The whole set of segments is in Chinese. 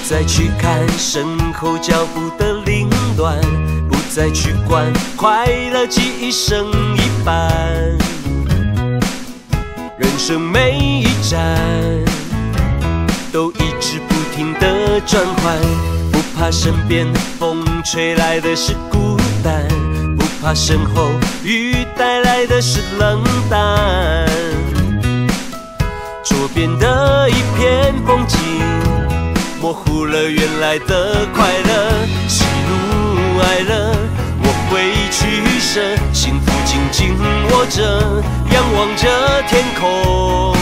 再去看身后脚步的凌乱，不再去管快乐记忆剩一半。人生每一站都一直不停地转换，不怕身边风吹来的是孤单，不怕身后雨带来的是冷淡。左边的一片风景模糊了原来的快乐，喜怒哀乐我会取舍，幸福紧紧握着，仰望着天空，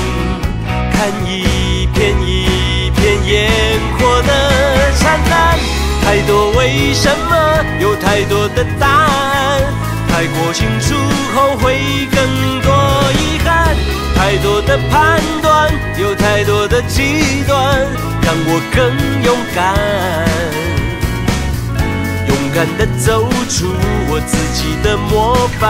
看一片一片烟火的灿烂。太多为什么，有太多的答案，太过清楚后会更多遗憾。太多的判断，有太多的极端，让我更勇敢，勇敢地走出我自己的模范。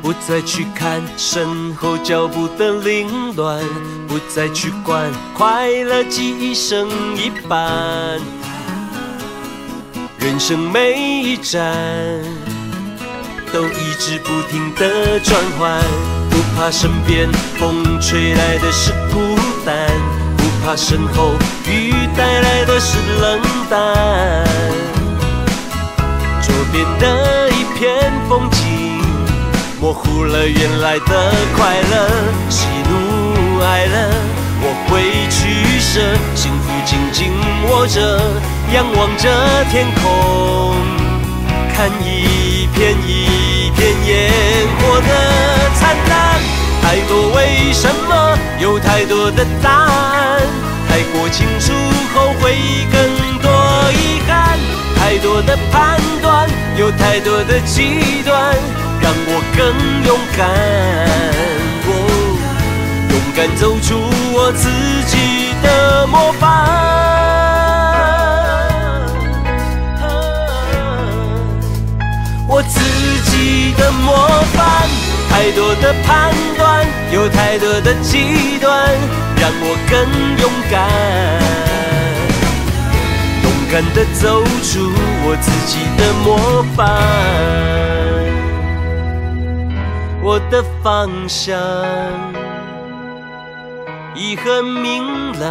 不再去看身后脚步的凌乱，不再去管快乐记忆剩一半。人生每一站都一直不停地转换，不怕身边风吹来的是孤单，不怕身后雨带来的是冷淡。左边的一片风景模糊了原来的快乐，喜怒哀乐我会取舍，幸福紧紧握着，仰望着天空，看一片一片烟火的灿烂。太多为什么，有太多的答案，太过清楚后会更多遗憾。太多的判断，有太多的极端，让我更勇敢，勇敢走出我自己的模范。我自己的模范，太多的判断，有太多的极端，让我更勇敢，勇敢地走出我自己的模范。我的方向已很明朗。